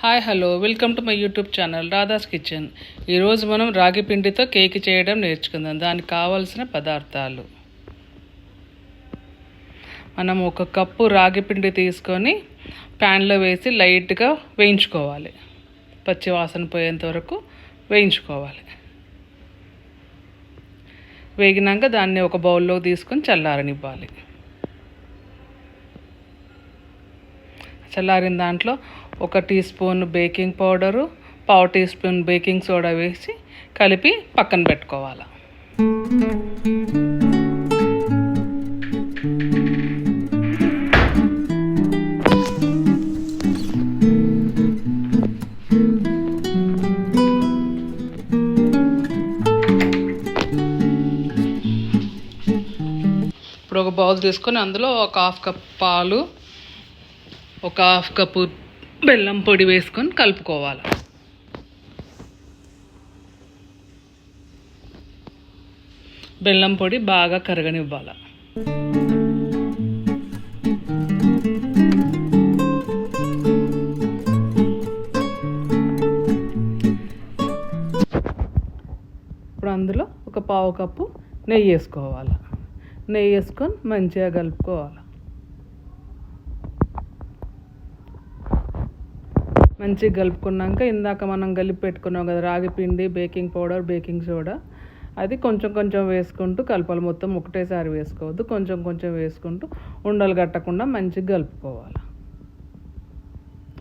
Hi hello welcome to my YouTube channel Radha's kitchen. ఈరోజు మనం రాగి పిండితో కేక్ చేయడం నేర్చుకుందాం. దానికి కావాల్సిన పదార్థాలు, మనం ఒక కప్పు రాగి పిండి తీసుకొని ప్యాన్లో వేసి లైట్గా వేయించుకోవాలి. పచ్చి వాసన పోయేంత వరకు వేయించుకోవాలి. వేగినాక దాన్ని ఒక బౌల్లో తీసుకొని చల్లారనివ్వాలి. చల్లారిన దాంట్లో 1 teaspoon baking powder, 1/2 teaspoon baking soda వేసి కలిపి పక్కన పెట్టుకోవాలి. ఇప్పుడు ఒక బౌల్ తీసుకొని అందులో ఒక 1/2 కప్ పాలు, ఒక 1/2 కప్పు బెల్లం పొడి వేసుకొని కలుపుకోవాలి. బెల్లం పొడి బాగా కరగనివ్వాలి. ఇప్పుడు అందులో ఒక 1/2 కప్పు నెయ్యి వేసుకోవాలి. నెయ్యి వేసుకొని మంచిగా కలుపుకోవాలి. మంచిగా కలుపుకున్నాక ఇందాక మనం కలిపి పెట్టుకున్నాం కదా రాగి పిండి, బేకింగ్ పౌడర్, బేకింగ్ సోడా, అది కొంచెం కొంచెం వేసుకుంటూ కలపాలి. మొత్తం ఒకటేసారి వేసుకోవద్దు, కొంచెం కొంచెం వేసుకుంటూ ఉండలు కట్టకుండా మంచిగా కలుపుకోవాలి.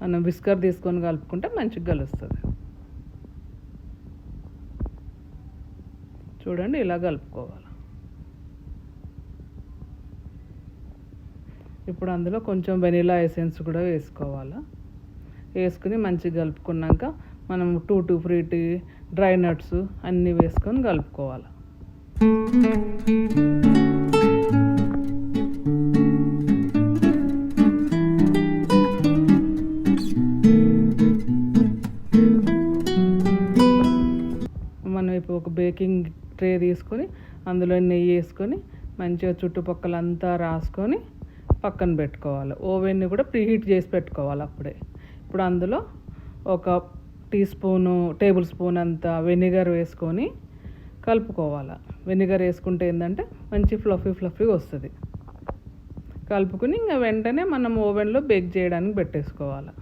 మనం విస్కర్ తీసుకొని కలుపుకుంటే మంచిగా కలుస్తుంది. చూడండి, ఇలా కలుపుకోవాలి. ఇప్పుడు అందులో కొంచెం వెనిలా ఎసెన్స్ కూడా వేసుకోవాలి. వేసుకుని మంచిగా కలుపుకున్నాక మనం 2 ఫ్రూటీ, డ్రై నట్స్ అన్నీ వేసుకొని కలుపుకోవాలి. మనం ఇప్పుడు ఒక బేకింగ్ ట్రే తీసుకొని అందులో నెయ్యి వేసుకొని మంచిగా చుట్టుపక్కలంతా రాసుకొని పక్కన పెట్టుకోవాలి. ఓవెన్ని కూడా ప్రీహీట్ చేసి పెట్టుకోవాలి అప్పుడే. ఇప్పుడు అందులో ఒక టేబుల్ స్పూన్ అంత వెనిగర్ వేసుకొని కలుపుకోవాలి. వెనిగర్ వేసుకుంటే ఏంటంటే మంచి ఫ్లఫీ వస్తుంది. కలుపుకొని ఇంకా వెంటనే మనం ఓవెన్లో బేక్ చేయడానికి పెట్టేసుకోవాలి.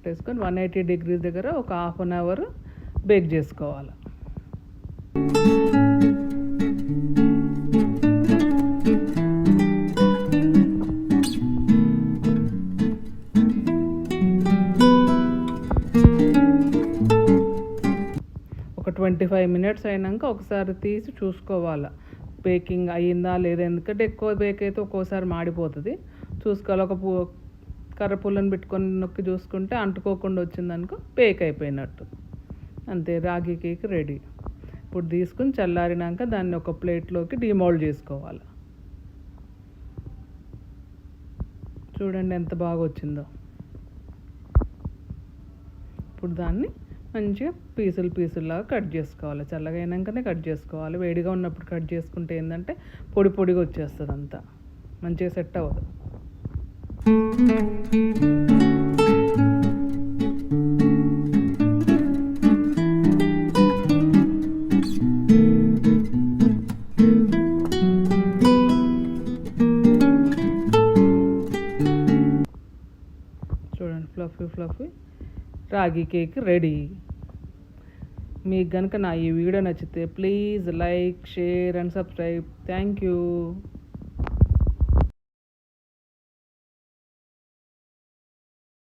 వేసుకొని 180 డిగ్రీస్ దగ్గర ఒక 1/2 అవర్ బేక్ చేసుకోవాలి. ఒక 25 మినిట్స్ అయినాక ఒకసారి తీసి చూసుకోవాలి బేకింగ్ అయ్యిందా లేదా. ఎందుకంటే ఎక్కువ బేక్ అయితే ఒక్కోసారి మాడిపోతుంది. చూసుకోవాలి. ఒక కర్రపుల్లను పెట్టుకొని నొక్కి చూసుకుంటే అంటుకోకుండా వచ్చిందనుకో బేక్ అయిపోయినట్టు. అంతే, రాగి కేక్ రెడీ. ఇప్పుడు తీసుకుని చల్లారినాక దాన్ని ఒక ప్లేట్లోకి డిమోల్డ్ చేసుకోవాలి. చూడండి ఎంత బాగా వచ్చిందో. ఇప్పుడు దాన్ని మంచిగా పీసుల్లాగా కట్ చేసుకోవాలి. చల్లగా అయినాకనే కట్ చేసుకోవాలి. వేడిగా ఉన్నప్పుడు కట్ చేసుకుంటే ఏంటంటే పొడిగా వచ్చేస్తుంది, అంతా మంచిగా సెట్ అవ్వదు. చూడండి, ఫ్లఫీ రాగి కేక్ రెడీ. మీకు కనుక నా ఈ వీడియో నచ్చితే please like, share and subscribe. Thank you.